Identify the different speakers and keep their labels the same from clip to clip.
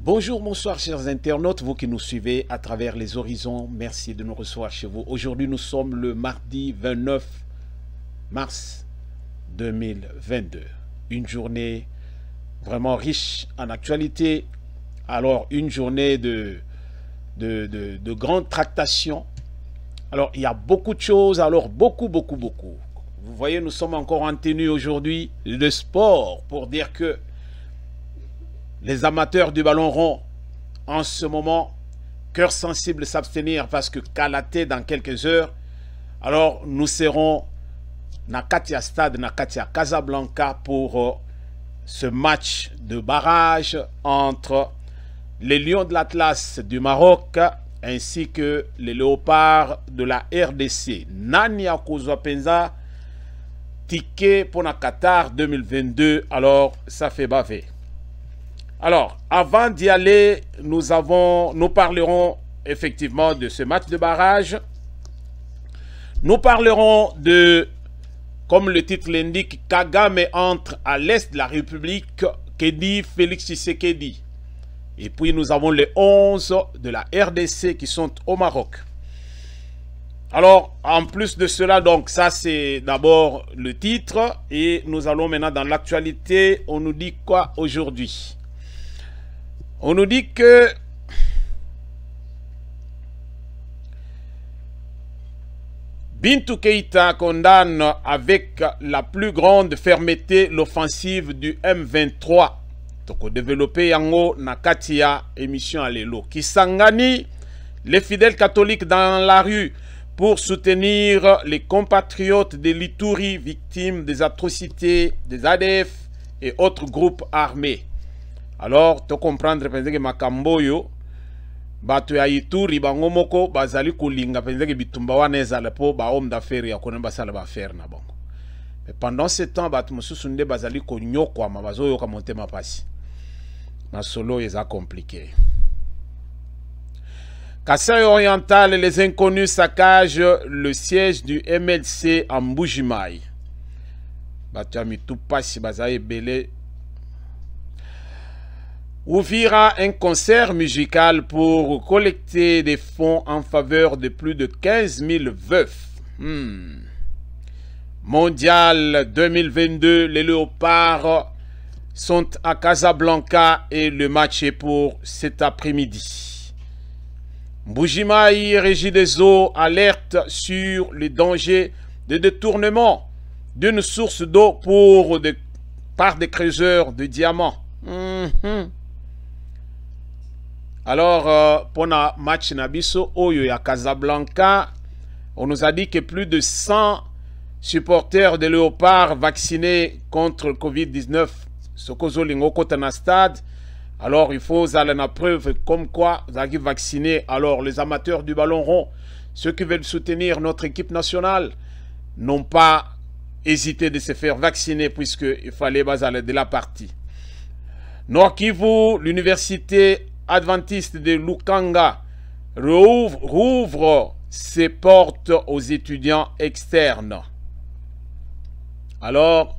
Speaker 1: Bonjour, bonsoir chers internautes, vous qui nous suivez à travers les horizons, merci de nous recevoir chez vous. Aujourd'hui nous sommes le mardi 29 mars 2022, une journée vraiment riche en actualité. Alors une journée de grandes tractations. Alors il y a beaucoup de choses, alors beaucoup. Vous voyez, nous sommes encore en tenue aujourd'hui de sport pour dire que les amateurs du ballon rond, en ce moment, cœur sensible s'abstenir parce que Kalaté dans quelques heures. Alors, nous serons dans Katia Stade, dans Katia Casablanca pour ce match de barrage entre les Lions de l'Atlas du Maroc ainsi que les Léopards de la RDC. Nani Akozwa Penza, ticket pour la Qatar 2022. Alors, ça fait baver. Alors, avant d'y aller, nous parlerons effectivement de ce match de barrage. Nous parlerons de, comme le titre l'indique, Kagame entre à l'est de la République, Kedi Félix Tshisekedi. Et puis nous avons les 11 de la RDC qui sont au Maroc. Alors, en plus de cela, donc ça c'est d'abord le titre. Et nous allons maintenant dans l'actualité. On nous dit quoi aujourd'hui? On nous dit que Bintou Keïta condamne avec la plus grande fermeté l'offensive du M23. Donc, développer yango Nakatia, émission à l'élo. Kisangani, les fidèles catholiques dans la rue pour soutenir les compatriotes de l'Ituri victimes des atrocités des ADF et autres groupes armés. Alors, tu comprends que Makamboyo, bato ya Ituri bango moko bazali kulinga penza ke bitumba wana ezala po ba homme d'affaires ya kona basala ba faire na bango. Mais pendant ce temps bato mususu nde bazali ko nyokwa ma bazo yoka motema pasi. Na solo eza compliqué. Kasaï oriental, les inconnus saccagent le siège du MLC en Mbujimaï. Bato ya mitu pasi bazaye belé. Ouvrira un concert musical pour collecter des fonds en faveur de plus de 15 000 veufs. Mondial 2022, les Léopards sont à Casablanca et le match est pour cet après-midi. Mbujimaï, Régie des eaux, alerte sur les dangers de détournement d'une source d'eau par des creuseurs de diamants. Alors, pour le match Nabiso, Oyo à Casablanca, on nous a dit que plus de 100 supporters de Léopards vaccinés contre le Covid-19 sont stade. Alors, il faut aller la preuve comme quoi vous avez vacciné. Alors, les amateurs du ballon rond, ceux qui veulent soutenir notre équipe nationale, n'ont pas hésité de se faire vacciner puisqu'il fallait aller de la partie. Nord Kivu, l'université adventiste de Lukanga rouvre ses portes aux étudiants externes. Alors,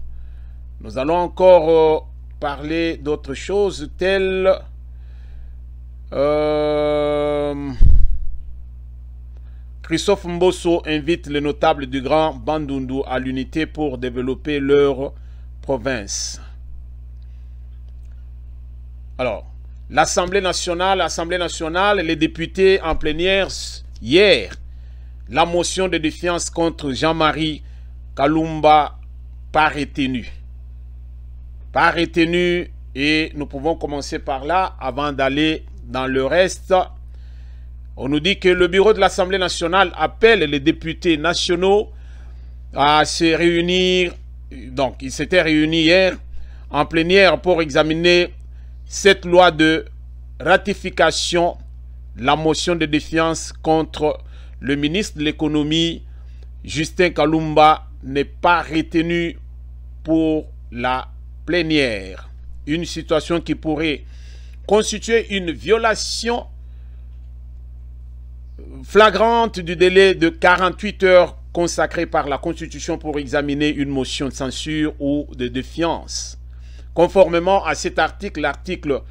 Speaker 1: nous allons encore parler d'autres choses telles Christophe Mbosso invite les notables du Grand Bandundu à l'unité pour développer leur province. Alors, l'Assemblée nationale, les députés en plénière hier, la motion de défiance contre Jean-Marie Kalumba pas retenue. Pas retenue Et nous pouvons commencer par là avant d'aller dans le reste. On nous dit que le bureau de l'Assemblée nationale appelle les députés nationaux à se réunir. Donc, ils s'étaient réunis hier en plénière pour examiner cette loi de ratification, la motion de défiance contre le ministre de l'économie, Justin Kalumba, n'est pas retenu pour la plénière. Une situation qui pourrait constituer une violation flagrante du délai de 48 heures consacré par la Constitution pour examiner une motion de censure ou de défiance. Conformément à cet article, l'article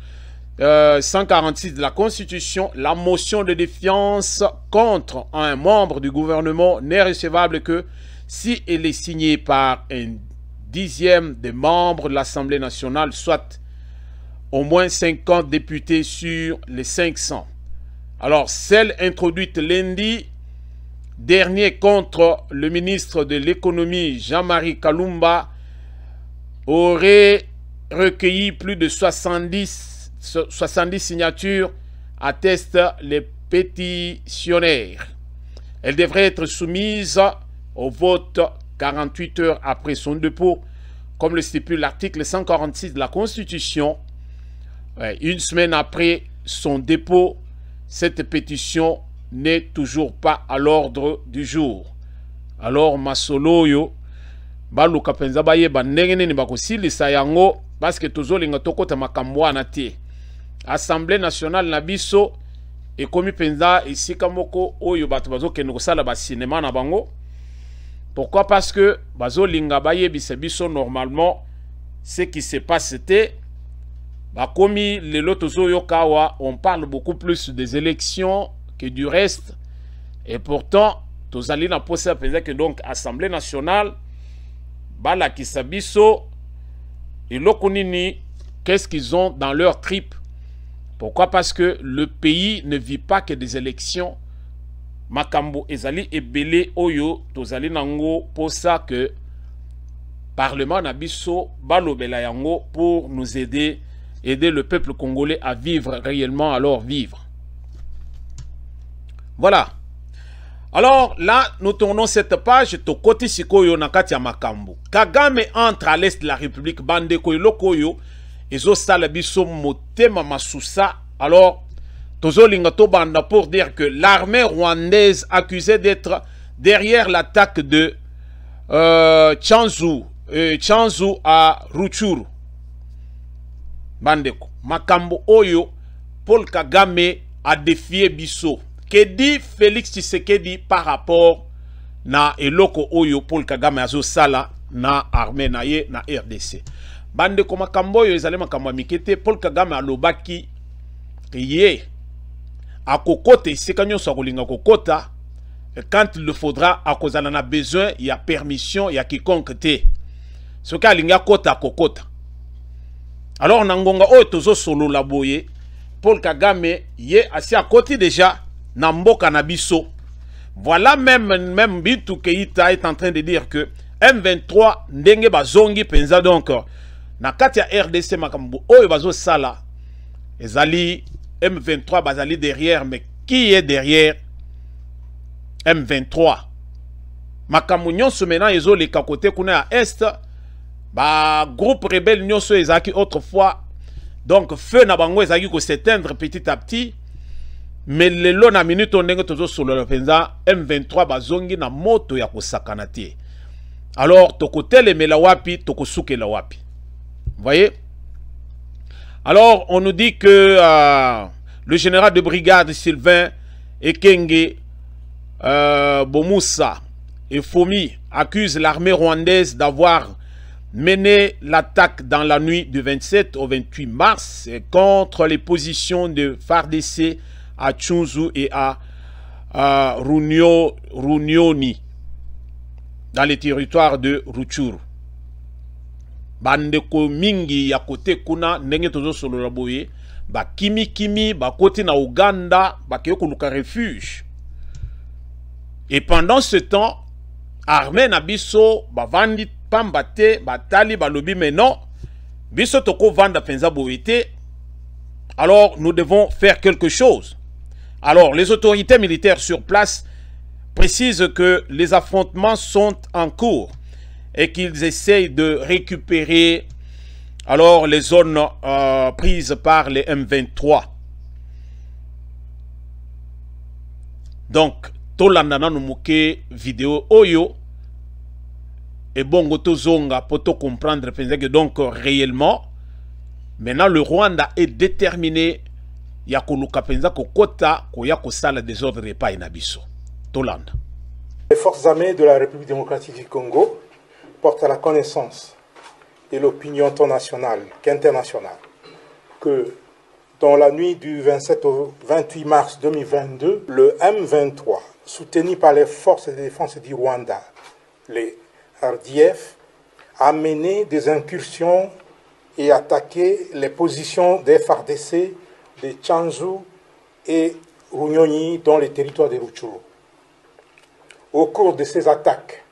Speaker 1: 146 de la Constitution, la motion de défiance contre un membre du gouvernement n'est recevable que si elle est signée par un dixième des membres de l'Assemblée nationale, soit au moins 50 députés sur les 500. Alors, celle introduite lundi dernier contre le ministre de l'économie, Jean-Marie Kalumba, aurait recueilli plus de 70 signatures, attestent les pétitionnaires. Elle devrait être soumise au vote 48 heures après son dépôt, comme le stipule l'article 146 de la Constitution. Une semaine après son dépôt, cette pétition n'est toujours pas à l'ordre du jour. Alors, Masoloyo, baluka penza baye bandenge ni bakosilisa yango parce que tozolinga tokota makambo wana te. Assemblée nationale na biso ekomi penza esika moko oyo bato bazokende kosala ba cinéma na bango. Pourquoi? Parce que bazolinga baye biso normalement ce qui se passe c'était bakomi lelo tozoyo kawa, on parle beaucoup plus des élections que du reste, et pourtant tozali na posa penza que donc Assemblée nationale bala kisabiso et lokonini, qu'est-ce qu'ils ont dans leur trip? Pourquoi? Parce que le pays ne vit pas que des élections. Makambo ezali ebele oyo tozali nango pour ça que Parlement nabiso balobela yango pour nous aider le peuple congolais à vivre réellement, à leur vivre. Voilà. Alors là, nous tournons cette page. Tokoti sikoyo nakati ya makambo. Kagame entre à l'est de la République. Bande koyo koyo. Ezo salabiso motema masusa. Alors, tozo lingato banda pour dire que l'armée rwandaise accusée d'être derrière l'attaque de Tchanzu à Rutshuru. Bandeko. Makambo oyo, Paul Kagame a défié biso. Que dit Félix Tshisekedi par rapport na eloko oyo Paul Kagame azo sala na armée na ye na RDC. Bande ko makambo oyo ezali makambo mikete. Paul Kagame alobaki ye akokote sika nyonso akolinga kokota quand il le faudra akozala na besoin ya permission ya quiconque te. Soka alinga kota kokota. Alors nangonga oyo tozo solo la boye Paul Kagame ye asi à côté déjà na mboka na biso. Voilà même Bintou Keïta est en train de dire que M23 ndenge bazongi penza donc na kati ya RDC makambo oyo bazo sala ezali M23 bazali derrière, mais qui est derrière M23? Makambo nyonso maintenant ezo le kakote kuna ya est ba groupe rebelle nyonso ezaki autrefois donc feu na bango ezaki ko s'éteindre petit à petit. Mais le long na minute on ndenge tozo solo le penza M23 bazongi na moto ya kosakana te. Alors tokotele mela wapi tokosuke la wapi. Vous voyez? Alors on nous dit que le général de brigade Sylvain Ekenge Bomoussa et Fomi accusent l'armée rwandaise d'avoir mené l'attaque dans la nuit du 27 au 28 mars contre les positions de FARDC à Tchanzu et à Runyoni dans les territoires de Rutshuru. Bandeko mingi ya kote kuna ndenge tozo solo la boye ba kimi ba kote na Uganda ba keko luka refuge. Et pendant ce temps armée na biso ba vandi pambate ba tali ba lobi, mais non, biso toko vanda penza boete, alors nous devons faire quelque chose. Alors les autorités militaires sur place précisent que les affrontements sont en cours et qu'ils essayent de récupérer alors les zones prises par les M23. Donc, tolandana numuke vidéo oyo et bon zonga pour comprendre que donc réellement maintenant le Rwanda est déterminé ya koluka penza kokota koya kosala des ordres repas inabiso tolanda.
Speaker 2: Les forces armées de la République démocratique du Congo portent à la connaissance de l'opinion tant nationale qu'internationale que dans la nuit du 27 au 28 mars 2022, le M23, soutenu par les forces de défense du Rwanda, les RDF, a mené des incursions et attaqué les positions des FARDC de Tchanzu et Runyonyi dans les territoires de Rutshuru. Au cours de ces attaques,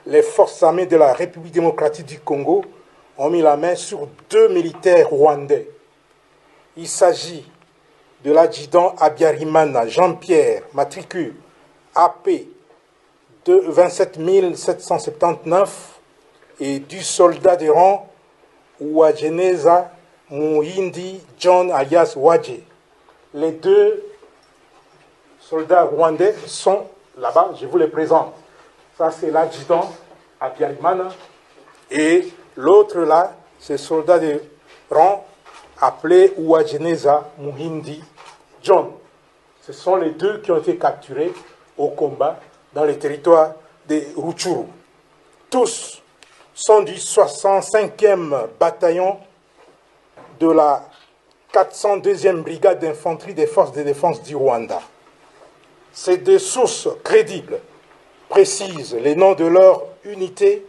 Speaker 2: les forces armées de la République démocratique du Congo ont mis la main sur 2 militaires rwandais. Il s'agit de l'adjudant Abiyarimana Jean-Pierre, matricule AP de 27 779 et du soldat de rang Uwajeneza Muhindi John alias Wadje. Les 2 soldats rwandais sont là-bas, je vous les présente. Ça c'est l'adjudant Abiyarimana et l'autre là, c'est soldat de rang appelé Uwajeneza Muhindi John. Ce sont les 2 qui ont été capturés au combat dans les territoires de Rutshuru. Tous sont du 65e bataillon de la 402e brigade d'infanterie des forces de défense du Rwanda. Ces 2 sources crédibles précisent les noms de leur unité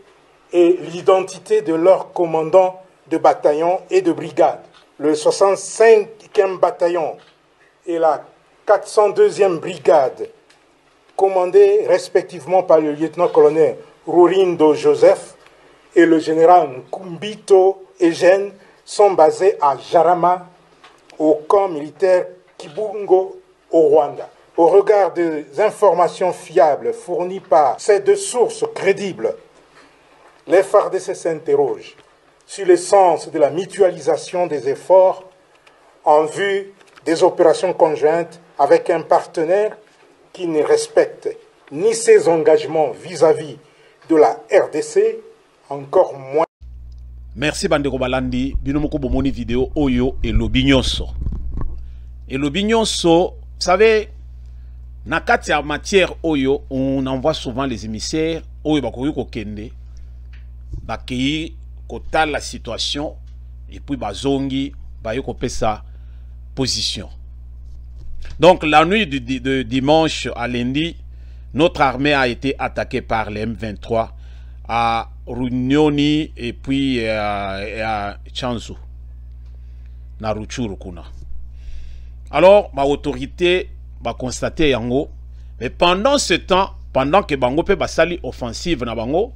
Speaker 2: et l'identité de leurs commandants de bataillon et de brigade. Le 65e bataillon et la 402e brigade, commandés respectivement par le lieutenant-colonel Rurindo Joseph et le général Nkumbito Eugène, sont basés à Jarama, au camp militaire Kibungo, au Rwanda. Au regard des informations fiables fournies par ces 2 sources crédibles, les FARDC s'interrogent sur le sens de la mutualisation des efforts en vue des opérations conjointes avec un partenaire qui ne respecte ni ses engagements vis-à-vis de la RDC, encore moins.
Speaker 1: Merci Bandeko Balandi, binomoko bomoni vidéo oyo et l'obignonso. Et l'obignonso, vous savez, na kati ya matière oyo, on envoie souvent les émissaires oyo bakoki kokende, bakei kotala la situation et puis bazongi bayo kopesa position. Donc la nuit de dimanche à lundi, notre armée a été attaquée par les M23 à Runyoni et puis à Tchanzu, na Rutshuru kuna. Alors ma autorité va constater yango, mais pendant ce temps, pendant que bango pe basali offensive na bango,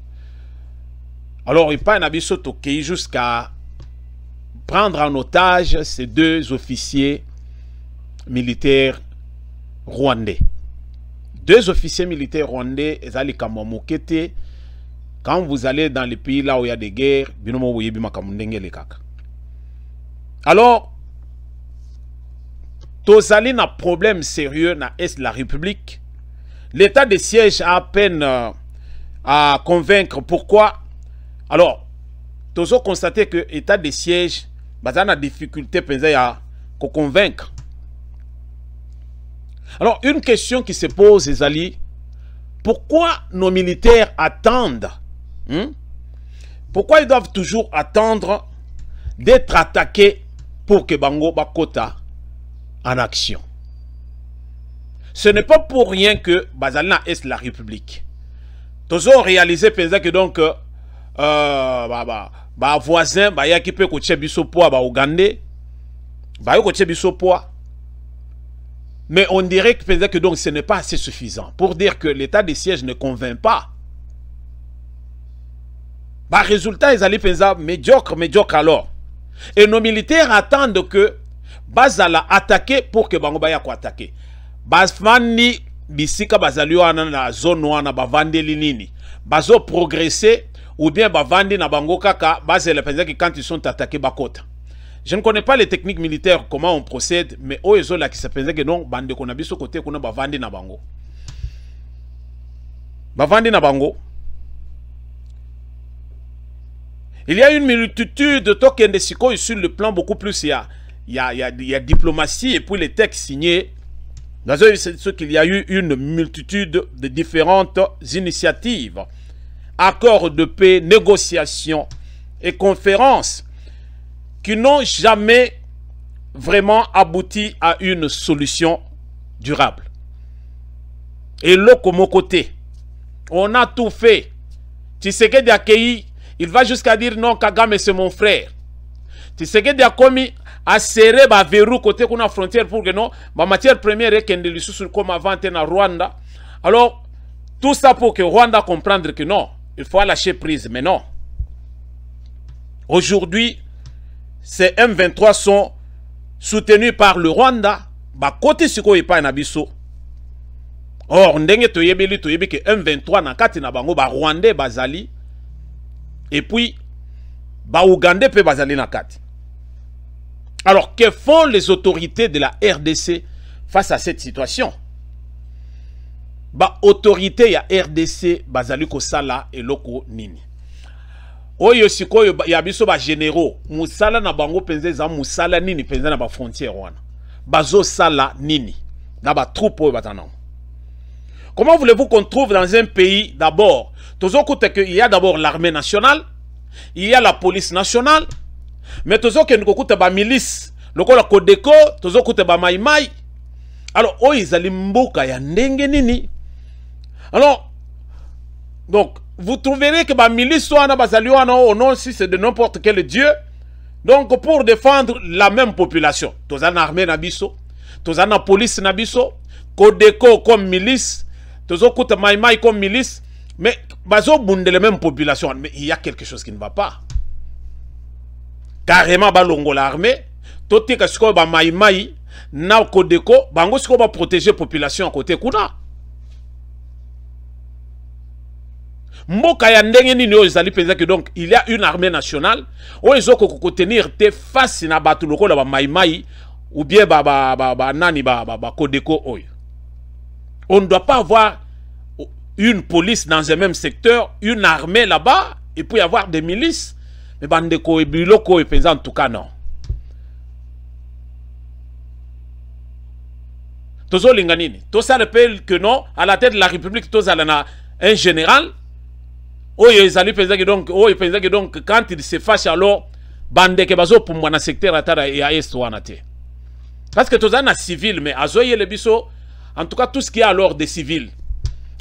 Speaker 1: alors il pas na biso tokei jusqu'à prendre en otage ces 2 officiers militaires rwandais. 2 officiers militaires rwandais, ezali kamomokete. Quand vous allez dans les pays là où il y a des guerres, binomo woyebi makamundenge le kaka. Alors, tozali na problème sérieux na Est de la République. L'état de siège a à peine à convaincre. Pourquoi? Alors, tozo constater que l'état de siège, bazana na difficulté penza ya ko convaincre. Alors, une question qui se pose, Ezali, pourquoi nos militaires attendent? Pourquoi ils doivent toujours attendre d'être attaqués pour que Bango Bakota en action? Ce n'est pas pour rien que Bazalina est la République. Tous ont réalisé que donc voisin ya qui peut coacher bisopoa ba Ougandais ba yo coacher bisopoa. Mais on dirait que donc ce n'est pas assez suffisant pour dire que l'état de siège ne convainc pas. Bah, résultat, ils allaient penser médiocre alors. Et nos militaires attendent que Bazala attaquer pour que Bango Baya ko attaquer. Basfani bisika bazali wana na zone wana bavandeli nini. Bazo progresser ou bien bavandi na bango kaka bazela penza que quand ils sont attaqués bakota. Je ne connais pas les techniques militaires, comment on procède, mais oezo la qui se penza que non bande ko na biso côté kuna bavandi na bango. Bavandi na bango. Il y a une multitude de tokens de Siko sur le plan beaucoup plus. Il y a diplomatie et puis les textes signés. Dans ce qu'il y a eu une multitude de différentes initiatives, accords de paix, négociations et conférences qui n'ont jamais vraiment abouti à une solution durable. Et là, comme côté, on a tout fait. Tshisekedi accueilli. Il va jusqu'à dire non, Kagame c'est mon frère. Tshisekedi a commis à serrer ba verrou côté qu'on a frontière pour que non, ma matière première est qu'elle est comme avant en Rwanda. Alors, tout ça pour que Rwanda comprenne que non, il faut lâcher prise. Mais non. Aujourd'hui, ces M23 sont soutenus par le Rwanda. Ba côté siko y pas na biso. Or, ndenge toyebeli que M23 na kati na bango ba Rwandais bazali. Et puis, ba Ougandais pe bazali na kati. Alors, que font les autorités de la RDC face à cette situation? Ba autorité ya RDC bazali ko sala eloko nini. Oyo sikoyo ya biso ba généraux, musala na bango penze za musala nini penze na ba frontière wana. Bazo sala nini na ba troupe oyo batana. Comment voulez-vous qu'on trouve dans un pays d'abord, il y a d'abord l'armée nationale, il y a la police nationale, mais toujours que nous avons une milice, nous avons la Codeco, nous avons Maïmaï. Alors, oh, ils allaient mboka ya ndenge nini. Alors, donc, vous trouverez que la milice soit au nom si c'est de n'importe quel dieu. Donc, pour défendre la même population, nous avons l'armée nabiso, nous avons la police nabiso, Codeco comme milice, nous avons Maïmaï comme milice, mais bazo bunde les mêmes populations. Mais il y a quelque chose qui ne va pas. Carrément, balongo l'armée, tout est que ba Maïmaï, na Codeco, bango siko ba protéger la population à côté kuna. Mboka ya ndenge nini oyo ezali penza que donc il y a une armée nationale oyo ezoko ko tenir te face na batu lokola ba Maïmaï ou bien nani Codeco oyo. On ne doit pas avoir une police dans un même secteur, une armée là-bas, et puis avoir des milices. Mais bandeko et biloko et penza en tout cas non. Tozo linganini. Tosa rappelle que non, à la tête de la République, toza lana un général. Oh, ils allaient penser que donc, oh, ils pensaient que donc, quand il se fâche alors, bandeke bazo pour moi dans secteur atara et à est wanate. Parce que toza na civil, mais azoye le biso, en tout cas tout ce qui est alors des civils.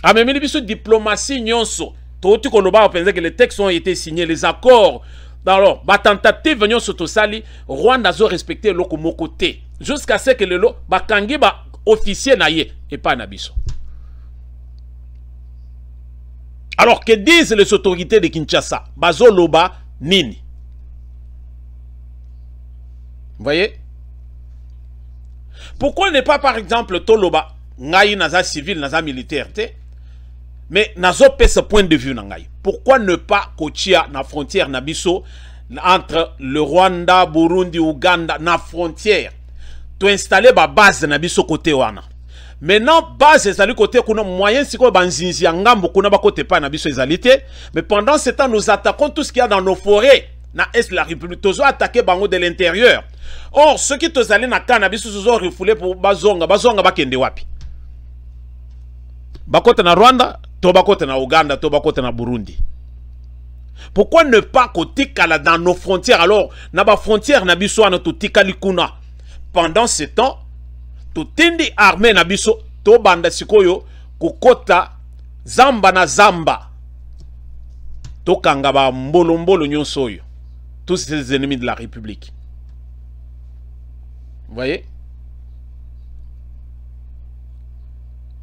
Speaker 1: Ah, mais les biso diplomatie nyonso. Tout koloba penser que les textes ont été signés, les accords. Alors, ba tentative nyonso to sali, Rwanda zo respecter loko mokote. Jusqu'à ce que le lo ba kangi ba officier na ye et pas na biso. Alors, que disent les autorités de Kinshasa? Bazo loba nini? Vous voyez? Pourquoi ne pas, par exemple, Toloba, Ngaï naza civil, naza militaire, te? Mais nazo pe ce point de vue nangai. Pourquoi ne pas kochia na frontière nabiso entre le Rwanda, Burundi, Ouganda, na frontière? To installer ba base nabiso côté wana. Maintenant, base ezali côté kuna moyen siko banzinzi ya ngambo kuna ba côté pa nabiso ezalité, mais pendant ce temps nous attaquons tout ce qu'il y a dans nos forêts. Na est la République tozo attaquer bango de l'intérieur. Or ceux qui tozali na cannabis tozo refoulé pour bazonga bakende wapi? Bakote na Rwanda, to bakote na Ouganda, to bakote na Burundi. Pourquoi ne pas kotikala dans nos frontières alors na ba frontière na biso na to tikali kuna? Pendant ce temps, to tindi armée na biso to banda sikoyo kokota zamba na zamba. To kanga ba mbolo nyonso yo. Tous ces ennemis de la République. Vous voyez?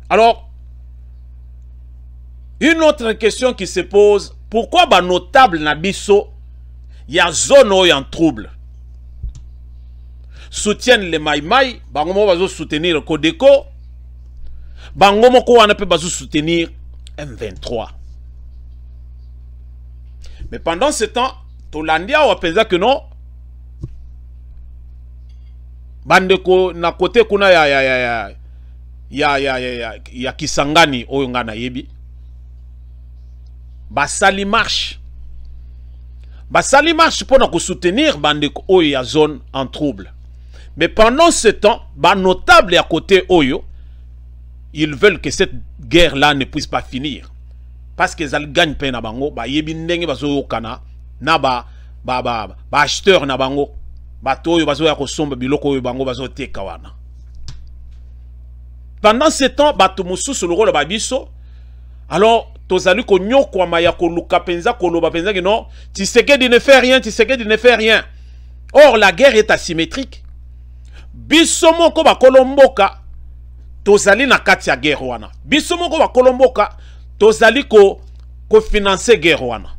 Speaker 1: Alors, une autre question qui se pose pourquoi ba notable na biso ya zone oyo en trouble soutiennent les Maïmaï, bango mo bazo soutenir Codeco, bango mo ko wana pe bazo soutenir M23. Mais pendant ce temps, Tolandia ou pensa que non, bandeko na côté kuna ya Kisangani oyo nga na yebi. Basali marche pour nous soutenir bandeko oyo ya zone en trouble. Mais pendant ce temps, ba notable à côté oyo, ils veulent que cette guerre là ne puisse pas finir. Parce qu'ils gagnent peine na bango, ba yebi ndenge bazo kana na ba acheteur na bango, ba toyo bazo ya kosomba biloko oyo bango bazo teka wana. Pendant ce temps, ba tumususu le rôle ba biso. Alors tozali ko nyokwa maya ko luka penza ko loba penza que non, Tshisekedi ne fait rien, Tshisekedi ne fait rien. Or la guerre est asymétrique. Biso moko ba kolomboka tozali na kati ya guerre wana. Biso moko ba kolomboka tozali ko financer guerre wana.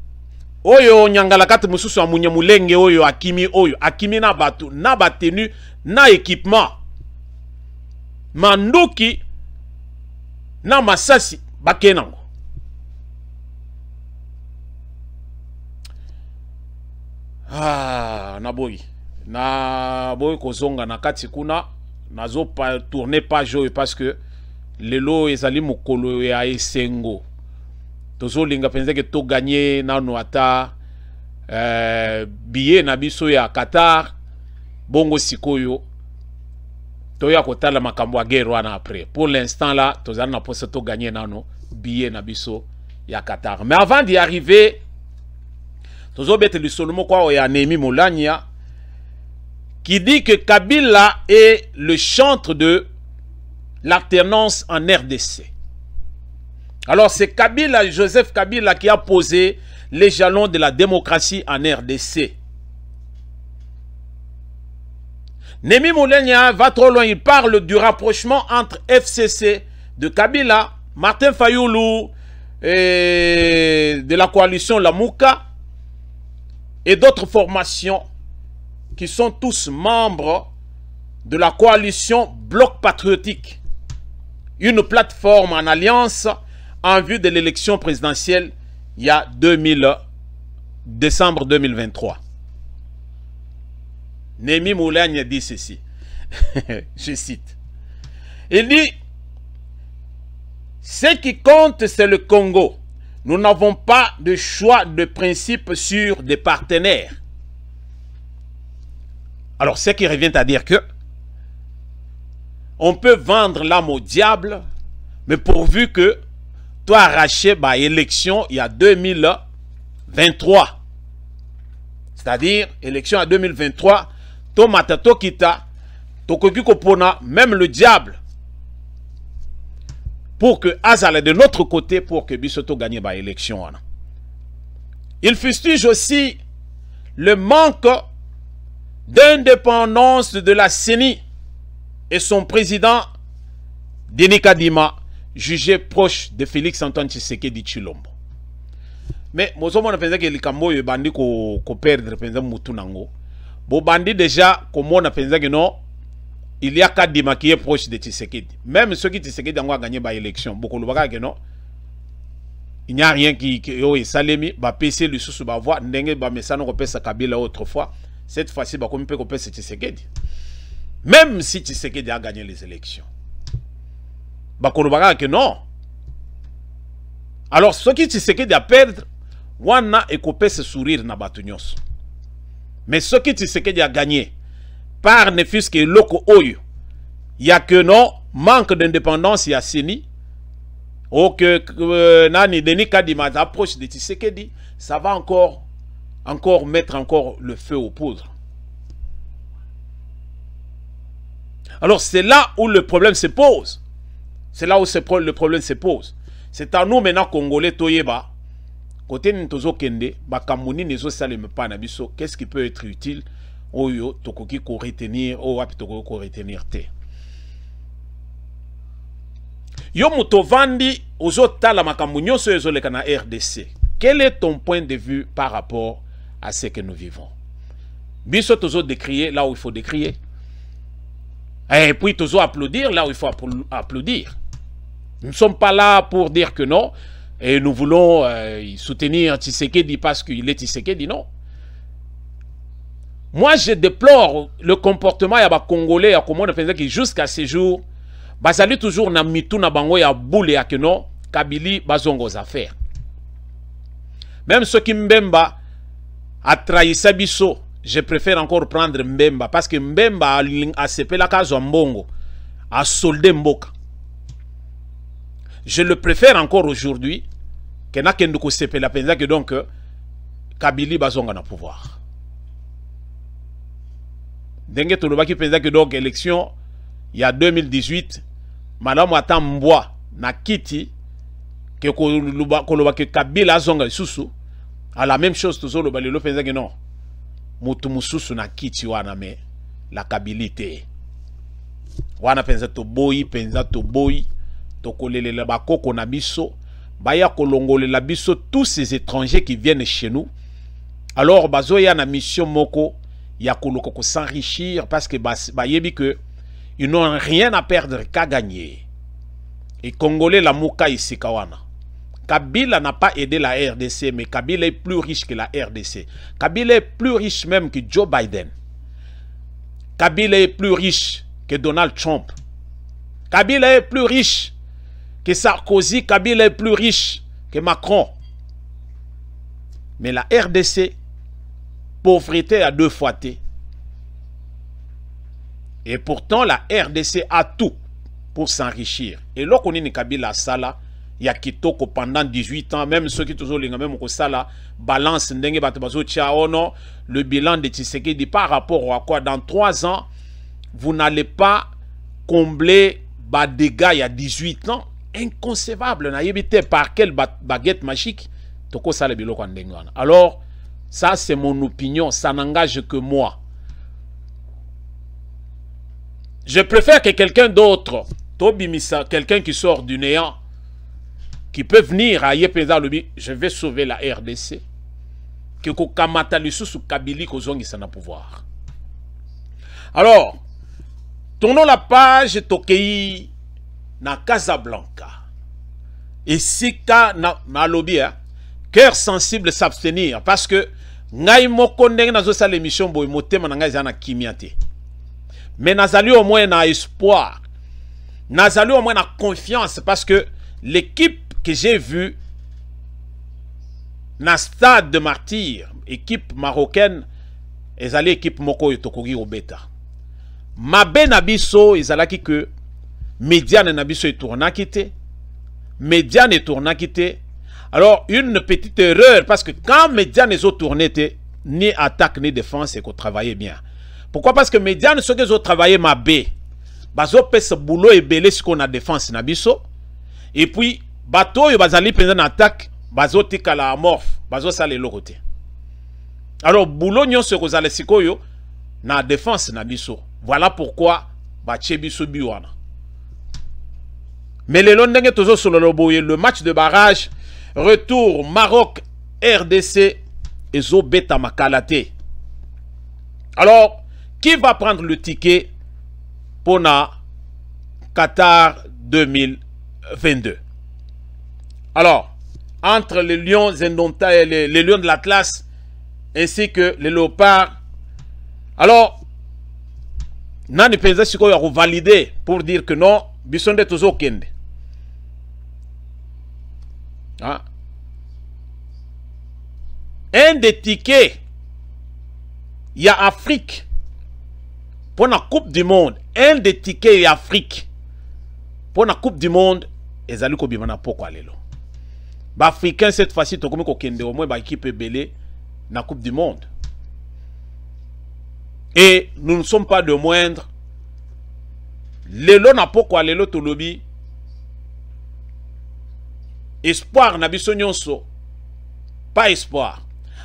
Speaker 1: Oyo nyangala kati mususu amunye mulenge oyo akimi na batu na batenu na équipement. Manduki na masasi bakenango. Na boy kozonga na kati kuna nazo pa tourner page parce que lelo ezali mukolo ya esengo tozo linga penza que to gagner nano ata billet na biso ya Qatar bongo sikoyo to ya kotala makambo ya guerre wana après. Pour l'instant là tozali na posa to gagner nano billet na biso ya Qatar. Mais avant d'y arriver tozo bete le solomo kwa ya Nemi Molania qui dit que Kabila est le chantre de l'alternance en RDC. Alors c'est Kabila, Joseph Kabila qui a posé les jalons de la démocratie en RDC. Nemi Moulenia va trop loin, il parle du rapprochement entre FCC de Kabila, Martin Fayoulou et de la coalition Lamouka et d'autres formations qui sont tous membres de la coalition Bloc Patriotique, une plateforme en alliance en vue de l'élection présidentielle il y a décembre 2023. Nemi Moulania dit ceci, je cite, il dit « Ce qui compte, c'est le Congo. Nous n'avons pas de choix de principe sur des partenaires. » Alors, ce qui revient à dire que on peut vendre l'âme au diable, mais pourvu que toi arraché par élection il y a 2023. C'est-à-dire, élection en 2023, Tomata Tokita, Tokoki Kopona, même le diable, pour que Azal de notre côté, pour que Bissoto gagne par élection. Il fustige aussi le manque d'indépendance de la CENI et son président Denis Kadima, jugé proche de Félix Antoine Tshisekedi Tshilombo. Mais mozo mona penza ke likambo yo bandi ko perdre penza mutu nango. Bo bandi déjà comme on a penza que non, il y a Kadima qui est proche de Tshisekedi. Même ceux qui Tshisekedi a gagné par élection, beaucoup le baga que non. Il n'y a rien qui est salemi, ba PC le sous ba voix ndenge ba mesano ko pesa Kabila autrefois. Cette fois-ci, comme peut couper c'est Tshisekedi. Même si Tshisekedi a gagné les élections. Que non. Alors, ce qui Tshisekedi a perdre, wana et couper ce sourire na batunyos. Mais ce qui Tshisekedi a gagné, par ne fût-ce que loko oyo, il y a que non, manque d'indépendance, il y a Seni, ou que Nani Denis Kadima approche de Tshisekedi, ça va encore mettre le feu aux poudres. Alors c'est là où le problème se pose. C'est là où le problème se pose. C'est à nous maintenant Congolais Toyeba, côté Ntozo Kende, Bakamuni Nezo Salem Panabiso, qu'est-ce qui peut être utile? Oyo Tokoki ko retenir, o wapi Tokoki ko retenir te. Yo Mutovandi, Ozo Tala Makamunyo Soezoleka na RDC. quel est ton point de vue par rapport à ce que nous vivons? Biso toujours décrier là où il faut décrier. Et puis toujours applaudir là où il faut applaudir. Nous ne sommes pas là pour dire que non. Et nous voulons soutenir Tshisekedi parce qu'il est Tshisekedi, non. Moi, je déplore le comportement des Congolais qui jusqu'à ce jour, basali toujours na mitu na bango ya boule ya keno Kabili bazongo aux affaires. Même ceux qui Mbemba a trahi Sabiso, je préfère encore prendre Mbemba parce que Mbemba a sepé la case en Mbongo, a soldé Mboka. Je le préfère encore aujourd'hui que n'a qu'un sepé la peine que donc Kabili bazonga na pouvoir. Dengue Tolobaki pensa que donc élection il y a 2018 madame Atambwa na kiti que Kolobaki Kabila zonga susu à la même chose toujours le balelo pensa que non mutu mususu na kiti wana me la Kabilité wana pensa to boyi to kolelela bakoko na biso baya kolongolela biso tous ces étrangers qui viennent chez nous alors bazoya na mission moko ya koloko s'enrichir parce que bayebi que ils n'ont rien à perdre qu'à gagner. Et Congolais la mouka ici kawana. Kabila n'a pas aidé la RDC, mais Kabila est plus riche que la RDC. Kabila est plus riche même que Joe Biden. Kabila est plus riche que Donald Trump. Kabila est plus riche que Sarkozy. Kabila est plus riche que Macron. Mais la RDC, pauvreté à 2 fois T. Et pourtant, la RDC a tout pour s'enrichir. Et là, on est Kabila Sala, il y a Kitoko pendant 18 ans, même ceux qui toujours les même Sala balance le bilan de Tshisekedi par rapport à quoi dans 3 ans, vous n'allez pas combler les dégâts il y a 18 ans. Inconcevable. Par quelle baguette magique Toko Sala Biloko Ndengwana. Alors, ça c'est mon opinion, ça n'engage que moi. Je préfère que quelqu'un d'autre, Tobimisa, quelqu'un qui sort du néant, qui peut venir à Yepeza Lobi, je vais sauver la RDC, que Kokamata Lissu Kabili Kozongi sana pouvoir. Alors, tournons la page Tokei na Casablanca. Et Sika na lobby, cœur sensible s'abstenir parce que ngai moko ndenge nazo sala émission boy motema na ngai zana kimiate. Mais nazali au moins na espoir. Nazali au moins na confiance parce que l'équipe que j'ai vue na stade de martyr, équipe marocaine, ezali équipe moko yotokogi obeta. Mabe na biso ezalaki que Mediane na biso etourna kité. Mediane etourna kité. Alors, une petite erreur, parce que quand Mediane les autres tourné, ni attaque ni défense, c'est qu'on travaillait bien. Pourquoi? Parce que Mediane, ceux qui ont travaillé ma B, bazo pèse boulot et belé ce qu'on a défense nabiso. Et puis, bateau, bazali pendant une attaque, bazo tika la amorphe, bazo sale l'autre. Alors, boulot nyon se kozale sikoyo, na défense nabiso. Voilà pourquoi, bache biso biwana. Mais les londonais toujours sur le match de barrage, retour Maroc, RDC et Zobeta Makalate. Alors, qui va prendre le ticket pour na Qatar 2022? Alors, entre les lions indomptables et les lions de l'Atlas, ainsi que les léopards. Alors, Nani Penza Siko a validé pour dire que non, Bissonde toujours kende. Hein? Un des tickets, il y a Afrique pour la Coupe du Monde. Un des tickets, il y a Afrique pour la Coupe du Monde. Et Zaluko Bimana pourquoi lelo. Bah Africain cette fois-ci, tu comme kende au moins bah équipe belé na Coupe du Monde. Et nous ne sommes pas de moindre. Lelo na pourquoi lelo to lobby. Espoir na biso nyonso. Pas espoir.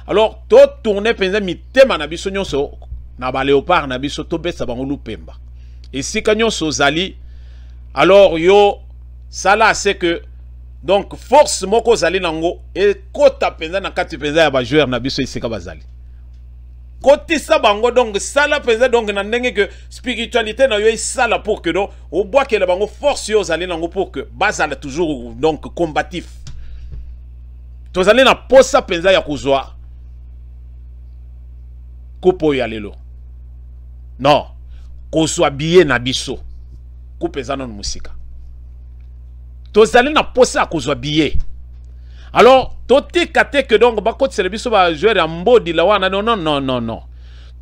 Speaker 1: Alors, to tourner penza mi tema na biso nyonso na ba léopard na biso to besa bango lupemba. Et si kanyon so zali, alors yo sala c'est que Donc force moko zali nango et kota penza na kati penza ya ba joueur na biso isika bazali. Koti sa bango donc sala penza donc na ndenge que spiritualité na yo sala pour que donc au bois que la bango force yo zali nango pour que bazala toujours donc combatif. Tozali na posa penza ya kuzwa kupo ya lelo. Non, kuzwa biye na biso. Kupeza non musika. Tozali na posa à kozwa billet. Alors, toti kate que donc bakot service ba joueur ya mbodi la wana non.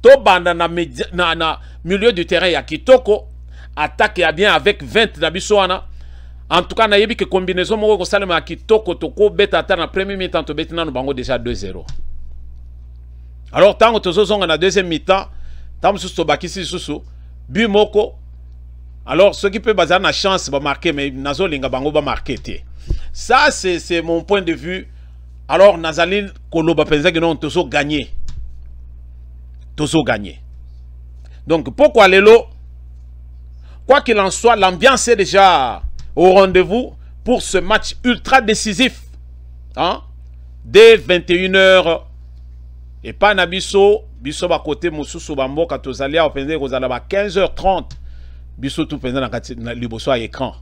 Speaker 1: To banda na milieu du terrain ya kitoko attaque ya bien avec 20 na biso wana. En tout cas na yebi que combinaison moko ko salema ya kitoko to ko beta ata na premier mi-temps to beta na bango déjà 2-0. Alors tango tozo zonga na deuxième mi-temps, tango susu bakisi susu but moko. Alors, ceux qui peuvent baser la chance de marquer, mais Nazo Linga Bango va marquer. Ça, c'est mon point de vue. Alors, Nazaline Koloba pensait que non, tous gagné. Tous gagné. Donc, pourquoi Lelo? Quoi qu'il en soit, l'ambiance est déjà au rendez-vous pour ce match ultra décisif. Hein? Dès 21h. Et pas Nabiso, Biso va côté Moussou Bambo, quand vous allez à 15h30. Biso tout penza na liboso à écran.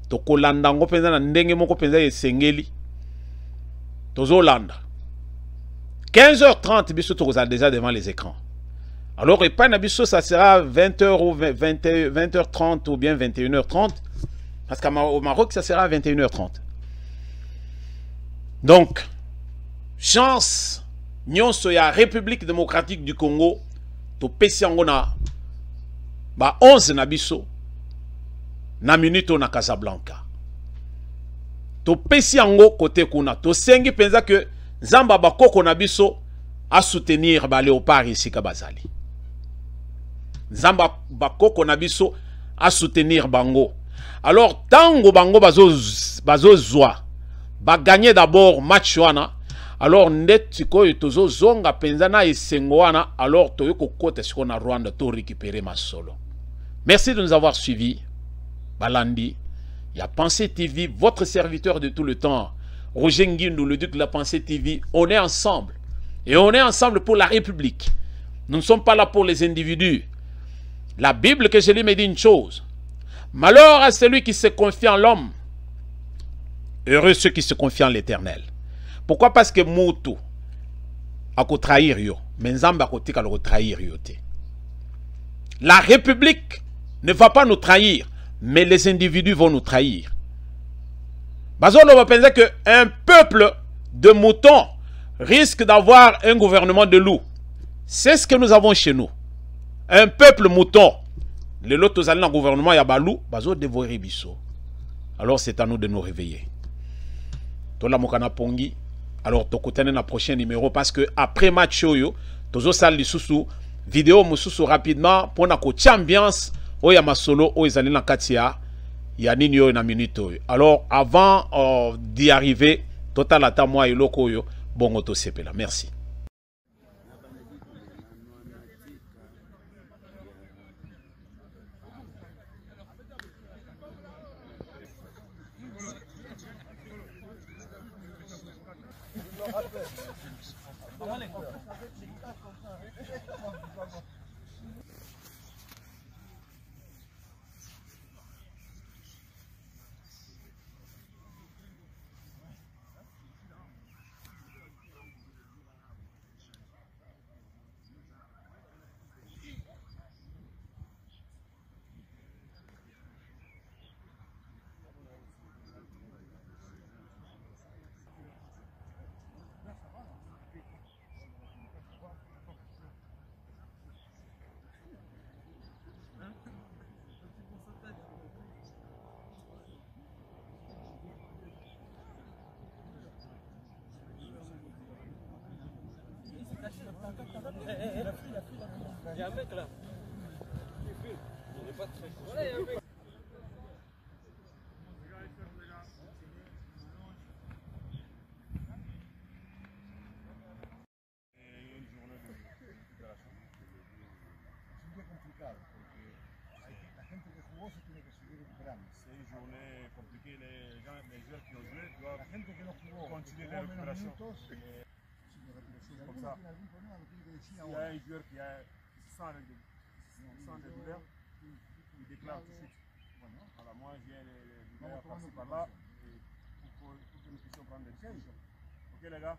Speaker 1: To kolanda ngo penza na ndenge moko penza esengeli. Tozo landa. 15h30 biso to kozala déjà devant les écrans. Alors et pas na biso ça sera 20h ou 20h30 ou bien 21h30 parce qu'au Maroc ça sera 21h30. Donc chance nyonso ya République démocratique du Congo to pesi yango na ba 11 na biso na minute na Casablanca. To pesi yango côté kuna to sengi penza que Zamba bakoko na biso a soutenir ba léopard ici kabazali. Zamba bakoko na biso a soutenir bango. Alors tango bango bazo zwa ba gagner d'abord match wana. Alors net tiko tozo zonga penza na esengo wana alors to yoko kote siko na Rwanda to récupérer ma solo. Merci de nous avoir suivis. Balandi, il y a Pensée TV, votre serviteur de tout le temps. Roger Nguindou, le duc de la Pensée TV. On est ensemble. Et on est ensemble pour la République. Nous ne sommes pas là pour les individus. La Bible que je lis me dit une chose. Malheur à celui qui se confie en l'homme. Heureux ceux qui se confient en l'Éternel. Pourquoi? Parce que Moutou a trahir yo. Mais Nzamba a trahir yo. La République ne va pas nous trahir, mais les individus vont nous trahir. Bazolo va penser qu'un peuple de moutons risque d'avoir un gouvernement de loups. C'est ce que nous avons chez nous. Un peuple mouton. Les lotos allent dans le gouvernement, il y a balou, bazo dévorer biso. Alors c'est à nous de nous réveiller. Tola mokana pongi. Alors tokotane na prochain numéro parce que après match yo, tozo sal lisusu vidéo mususu rapidement pour na ko ambiance. Oya masolo o ezali na katia ya nini yo na minute oyo. Alors avant d'y arriver total ata moi eloko yo bongo to sepela. Merci.
Speaker 3: Il y a un mec là. Il est pas très cool. Voilà, il y a un mec.
Speaker 4: Complicado porque la gente que jugó se tiene que seguir recuperando. C'est une journée compliquée. Les joueurs qui ont joué doivent continuer les récupérations. Des choses comme ça. S'il y a un joueur qui se sent des douleurs, il déclare tout de suite. Voilà, moi j'ai les douleurs par-ci par-là pour que nous puissions prendre des décisions. Ok les gars?